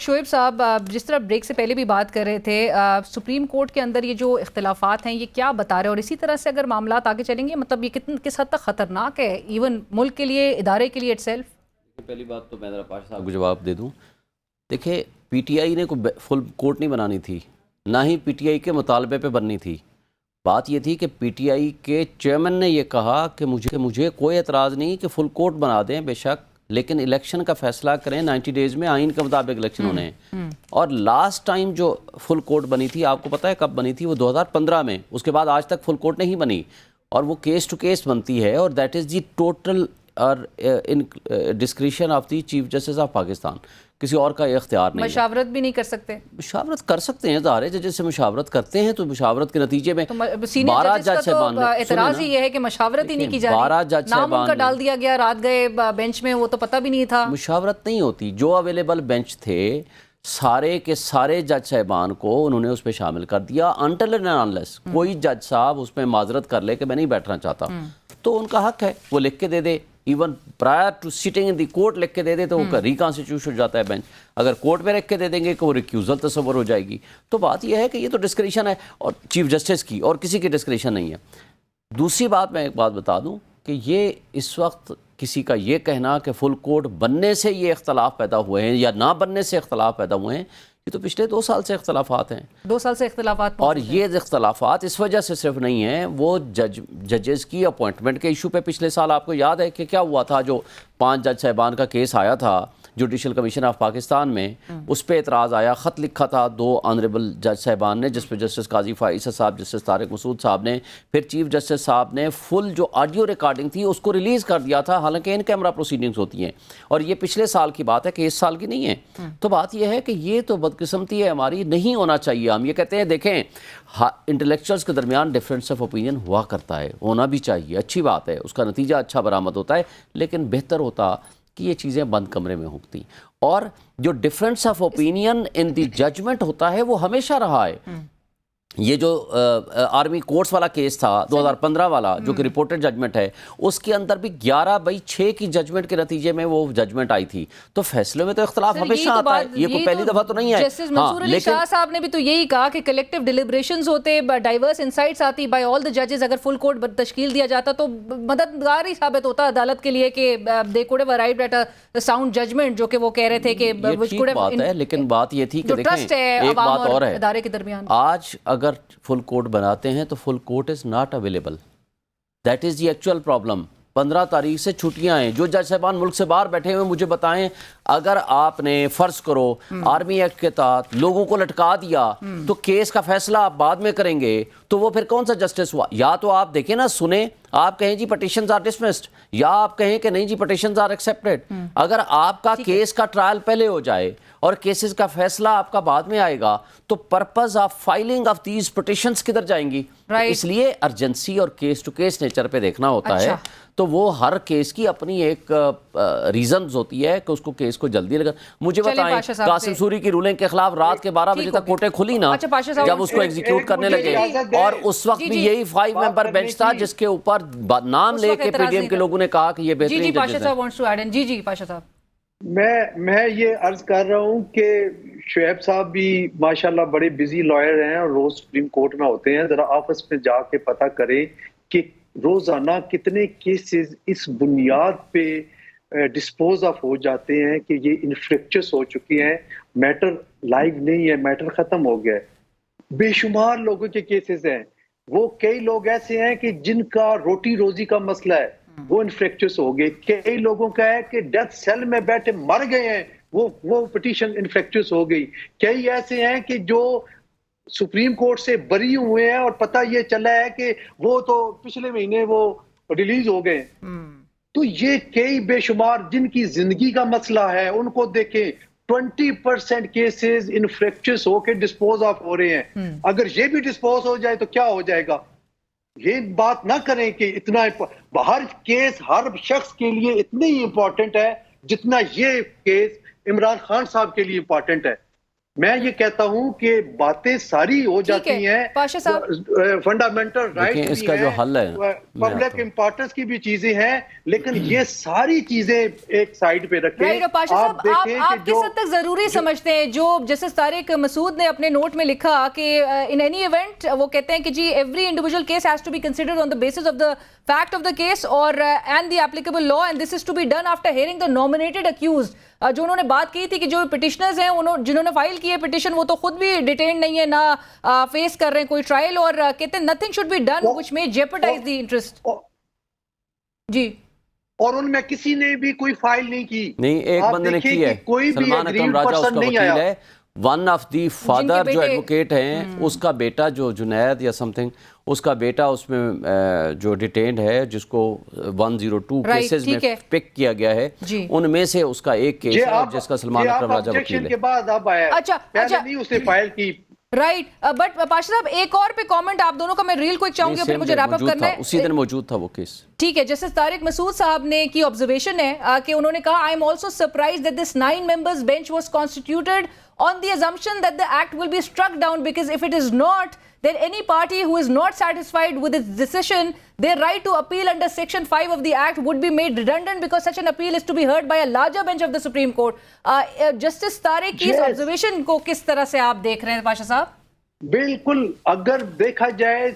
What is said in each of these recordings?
शोएब साहब, जिस तरह ब्रेक से पहले भी बात कर रहे थे, सुप्रीम कोर्ट के अंदर ये जो इख्तिलाफात हैं ये क्या बता रहे हैं, और इसी तरह से अगर मामलात आगे चलेंगे मतलब ये किस हद तक ख़तरनाक है इवन मुल्क के लिए, इदारे के लिए इटसेल्फ। पहली बात तो मैं ज़रा पाशा साहब को जवाब दे दूं। देखिए, पीटीआई ने कोई फुल कोर्ट नहीं बनानी थी, ना ही पीटीआई के मुतालबे पे बननी थी। बात ये थी कि पीटीआई के चेयरमैन ने ये कहा कि मुझे कोई एतराज़ नहीं कि फुल कोर्ट बना दें बेशक, लेकिन इलेक्शन का फैसला करें 90 डेज़ में, आइन के मुताबिक इलेक्शन होने हैं। और लास्ट टाइम जो फुल कोर्ट बनी थी, आपको पता है कब बनी थी? वो 2015 में। उसके बाद आज तक फुल कोर्ट नहीं बनी, और वो केस टू केस बनती है, और that is the total or in discretion of the chief justice of Pakistan. किसी और का इख्तियार नहीं। मशावरत भी नहीं कर सकते? मशावरत कर सकते हैं, ज़ाहिर है जजेस से मशावरत करते हैं, तो मशावरत के नतीजे में तो 12 जज साहबान का तो एतराज़ ही ये है कि मशावरत ही नहीं की जा रही। 12 जज नाम उनका डाल दिया गया, रात गए बेंच में, वो तो पता भी नहीं था। मुशावरत नहीं होती। जो अवेलेबल बेंच थे सारे के सारे जज साहबान को उन्होंने उस पर शामिल कर दिया, अनटिल एंड अनलेस कोई जज साहब उसमें माजरत कर ले कि मैं नहीं बैठना चाहता, तो उनका हक है वो लिख के दे दे। Even prior to sitting in the court लिख के दे दे तो वो रिकॉन्स्टिट्यूट हो जाता है बेंच। अगर कोर्ट में रख के दे देंगे कि वो रिक्यूजल तस्वर हो जाएगी। तो बात यह है कि ये तो डिस्क्रिशन है और चीफ जस्टिस की, और किसी की डिस्क्रिशन नहीं है। दूसरी बात, मैं एक बात बता दूं कि ये इस वक्त किसी का ये कहना कि फुल कोर्ट बनने से ये इख्तलाफ पैदा हुए हैं या ना बनने से इख्तलाफ पैदा हुए हैं, ये तो पिछले 2 साल से इख्तलाफात हैं। 2 साल से इख्तलाफात, और ये इख्तलाफात इस वजह से सिर्फ नहीं है, वो जजेस की अपॉइंटमेंट के इशू पे पिछले साल आपको याद है कि क्या हुआ था? जो 5 जज साहबान का केस आया था जुडिशल कमीशन ऑफ पाकिस्तान में, उस पर एतराज़ आया, ख़त लिखा था 2 ऑनरेबल जज साहबान ने, जिस पर जस्टिस काजी फ़ाइज़ साहब, जस्टिस तारिक मसूद साहब ने, फिर चीफ जस्टिस साहब ने फुल जो ऑडियो रिकॉर्डिंग थी उसको रिलीज़ कर दिया था। हालांकि इन कैमरा प्रोसीडिंग्स होती हैं, और ये पिछले साल की बात है कि इस साल की नहीं है। तो बात यह है कि ये तो बदकिस्मती है हमारी, नहीं होना चाहिए। हम ये कहते हैं, देखें, इंटेलेक्चुअल्स के दरमियान डिफरेंस ऑफ ओपिनियन हुआ करता है, होना भी चाहिए, अच्छी बात है, उसका नतीजा अच्छा बरामद होता है, लेकिन बेहतर होता कि ये चीज़ें बंद कमरे में होती। और जो difference of opinion in the judgement होता है वो हमेशा रहा है। ये जो आर्मी कोर्ट्स वाला केस था 2015 वाला, जो कि रिपोर्टेड जजमेंट है, उसके अंदर भी 11/6 की जजमेंट के नतीजे में वो जजमेंट आई थी। तो फैसले में तो इख्तलाफ हमेशा आता है, ये कोई पहली दफा तो नहीं है। जस्टिस मंसूर अली शाह साहब ने भी तो यही कहा कि कलेक्टिव डिलिब्रेशंस होते, डाइवर्स इनसाइट्स आती बाय ऑल द जजेस। अगर फुल कोर्ट तश्कील दिया जाता तो मददगार ही साबित होता अदालत के लिए कि they could have arrived at a sound judgement, जो कि वो कह रहे थे कि व्हिच कुड हैव, बात है। लेकिन बात ये थी कि देखें, एक बात और है इदारे के दरमियान, आज अगर फुल कोर्ट बनाते हैं तो full court is not available. That is the actual problem. 15 तारीख से छुट्टियां हैं। जो जज साहबान मुल्क से बाहर बैठे हुए मुझे बताएं, अगर आपने फर्ज करो आर्मी एक्ट के तहत लोगों को लटका दिया तो केस का फैसला आप बाद में करेंगे, तो वो फिर कौन सा जस्टिस हुआ? या तो आप देखें ना, सुने, आप कहें जी पटिशंस आर डिसमिस्ड, या आप कहें कि नहीं जी पटिशंस आर एक्सेप्टेड। अगर आपका केस का ट्रायल पहले हो जाए और केसेस का फैसला आपका बाद में आएगा, तो purpose of filing of these petitions किधर जाएंगी? इसलिए अर्जेंसी और केस टू केस नेचर पे देखना होता है। तो वो हर केस की अपनी एक रीजंस होती है कि उसको केस को जल्दी लगा। मुझे बताएं, कासिम सूरी की रूलिंग के खिलाफ रात के 12 बजे तक कोर्टें खुली ना, जब उसको एग्जीक्यूट करने लगे, और उस वक्त भी यही 5 मेंबर बेंच था जिसके ऊपर नाम लेके पीडीएम के लोगों ने कहा कि ये बेहतरीन जजेस हैं। मैं ये अर्ज कर रहा हूँ कि शुएब साहब भी माशाल्लाह बड़े बिजी लॉयर हैं और रोज सुप्रीम कोर्ट में होते हैं। जरा ऑफिस में जाके पता करें कि रोजाना कितने केसेस इस बुनियाद पे डिस्पोज ऑफ हो जाते हैं कि ये इन्फ्रेक्चस हो चुके हैं, मैटर लाइव नहीं है, मैटर खत्म हो गया है। बेशुमार लोगों के केसेस हैं। वो कई लोग ऐसे हैं कि जिनका रोटी रोजी का मसला है, वो इन्फेक्शियस हो गए। कई लोगों का है कि डेथ सेल में बैठे मर गए हैं, वो पिटीशन इन्फेक्शियस हो गई। कई ऐसे हैं कि जो सुप्रीम कोर्ट से बरी हुए हैं और पता ये चला है कि वो तो पिछले महीने वो रिलीज हो गए। तो ये कई बेशुमार जिनकी जिंदगी का मसला है, उनको देखें, 20% केसेस इन्फेक्शियस होकर डिस्पोज ऑफ हो रहे हैं। अगर ये भी डिस्पोज हो जाए तो क्या हो जाएगा? ये बात ना करें कि इतना हर केस हर शख्स के लिए इतनी ही इंपॉर्टेंट है जितना ये केस इमरान खान साहब के लिए इंपॉर्टेंट है। मैं ये कहता हूँ कि बातें सारी हो जाती है, हैं, पाशा साहब। फंडामेंटल राइट देखिए, इसका जो हल है, पब्लिक इंपॉर्टेंस की भी चीजें हैं, लेकिन ये सारी चीजें एक साइड पे रखें। राइट, और पाशा साहब आप किस जो हद तक जरूरी समझते हैं जो जस्टिस तारिक मसूद ने अपने नोट में लिखा कि इन एनी इवेंट वो कहते हैं कि जी every individual case has to be considered on the basis of the fact of the case और and the applicable law and this is to be done after hearing the nominated accused. जो उन्होंने बात की थी कि जो petitioners हैं उन्होंने जिन्होंने फाइल की है पिटिशन वो तो खुद भी डिटेन नहीं है ना फेस कर रहे हैं कोई ट्रायल और कहते हैं nothing should be done which may jeopardise the interest. जी, और उनमें किसी ने भी कोई फाइल नहीं की। नहीं, एक बंदे ने की है, कोई भी सलमान अकरम राजा उसका नहीं वकील आया। है। वन ऑफ दी फादर जो एडवोकेट हैं उसका बेटा जो जुनैद या समथिंग उसका बेटा उसमें जो डिटेन्ड है जिसको 102 केसेस में पिक किया गया है उनमें से उसका एक केस है जिसका सलमान अकरम राजा वकील है। के बाद अब आया, अच्छा नहीं उसने फाइल की। राइट, बट पाशा साहब एक और पे कमेंट आप दोनों का मैं रील क्विक चाहूंगी, फिर मुझे रैप अप करना है। उसी दिन मौजूद था वो केस। ठीक है, जस्टिस तारिक मसूद साहब ने की ऑब्जर्वेशन है कि उन्होंने कहा I am also surprised that this 9 members bench was constituted on the assumption that the act will be struck down because if it is not then any party who is not satisfied with its decision their right to appeal under section 5 of the act would be made redundant because such an appeal is to be heard by a larger bench of the Supreme Court. Justice Tariq की इस observation को किस तरह से आप देख रहे हैं पाशा साहब? बिल्कुल, अगर देखा जाए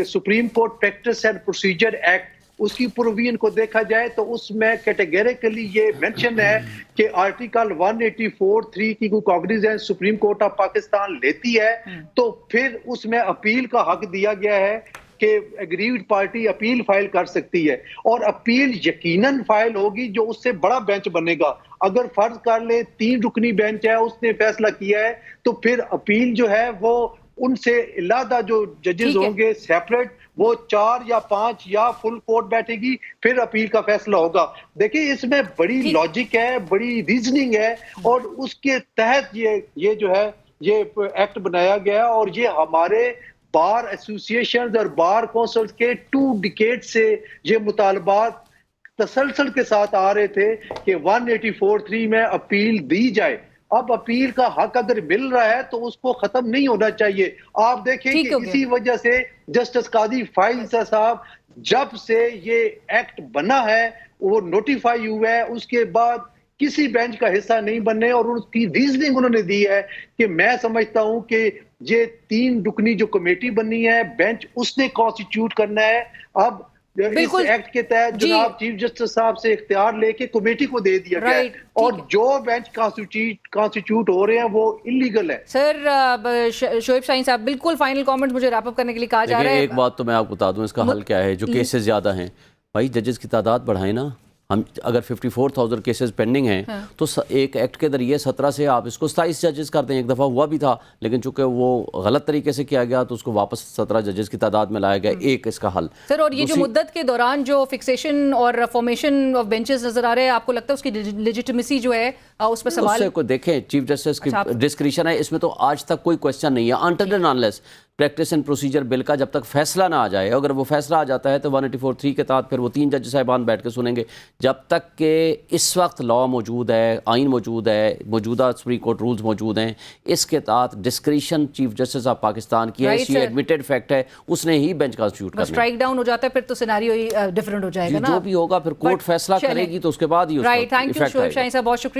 supreme court practice and procedure act उसकी प्रोविजन को देखा जाए तो उसमें कैटेगरिकली ये मेंशन है कि आर्टिकल 184(3) की कोई cognizance supreme court of Pakistan लेती है तो फिर उसमें अपील का हक दिया गया है कि एग्रीव्ड पार्टी अपील फाइल कर सकती है और अपील यकीनन फाइल होगी जो उससे बड़ा बेंच बनेगा। अगर फर्ज कर ले 3 रुकनी बेंच है उसने फैसला किया है तो फिर अपील जो है वो उनसे इलादा जो जजेस होंगे सेपरेट वो 4 या 5 या फुल कोर्ट बैठेगी फिर अपील का फैसला होगा। देखिए इसमें बड़ी लॉजिक है, बड़ी रीजनिंग है और उसके तहत ये जो है ये एक्ट बनाया गया और ये हमारे बार एसोसिएशन और बार काउंसिल के 2 डिकेड से ये मुतालबात तसलसल के साथ आ रहे थे कि 184(3) में अपील दी जाए। अब अपील का हक अगर मिल रहा है तो उसको खत्म नहीं होना चाहिए। आप देखें कि इसी वजह से जस्टिस कादी फाइज़ साहब जब से ये एक्ट बना है वो नोटिफाई हुआ है उसके बाद किसी बेंच का हिस्सा नहीं बनने और उसकी रीजनिंग उन्होंने दी है कि मैं समझता हूं कि ये 3 रुकनी जो कमेटी बनी है बेंच उसने कॉन्स्टिट्यूट करना है। अब इस एक्ट के तहत जनाब चीफ जस्टिस साहब से इख्तियार लेके कमेटी को दे दिया गया है और जो बेंच कॉन्स्टिट्यूट हो रहे हैं वो इलीगल है। सर शोएब शाहीन साहब बिल्कुल फाइनल कमेंट मुझे रैप अप करने के लिए कहा जा रहा है। एक बात तो मैं आपको बता दूं इसका हल क्या है। जो केसेस ज्यादा हैं भाई जजेस की तादाद बढ़ाए ना। हम अगर 54,000 केसेस पेंडिंग हैं तो एक एक्ट के जरिए 17 से आप इसको 27 जजेस कर दें। एक दफ़ा हुआ भी था लेकिन चूंकि वो गलत तरीके से किया गया तो उसको वापस 17 जजेस की तादाद में लाया गया। एक इसका हल सर और ये जो मुद्दत के दौरान जो फिक्सेशन और फॉर्मेशन ऑफ बेंचेस नजर आ रहे हैं आपको लगता है उसकी लेजिटिमेसी जो है उस पर सवाल को देखें चीफ जस्टिस की डिस्क्रिशन है इसमें तो आज तक कोई क्वेश्चन नहीं है until and unless practice and procedure bill का जब तक फैसला ना आ जाए। अगर वो फैसला आ जाता है तो 184(3) के तहत फिर वो 3 जज साहिबान बैठ के सुनेंगे। जब तक कि इस वक्त लॉ मौजूद है, आइन मौजूद है, मौजूदा सुप्रीम कोर्ट रूल्स मौजूद हैं, इसके तहत discretion chief justice of Pakistan की है। ये एडमिटेड फैक्ट है, उसने ही बेंच कॉन्स्टिट्यूट करना है। स्ट्राइक डाउन हो जाता है फिर तो सिनेरियो ही डिफरेंट हो जाएगा ना। जो भी होगा फिर कोर्ट फैसला करेगी तो उसके बाद ही right. Thank you Shoaib Shaheen साहब, बहुत शुक्रिया।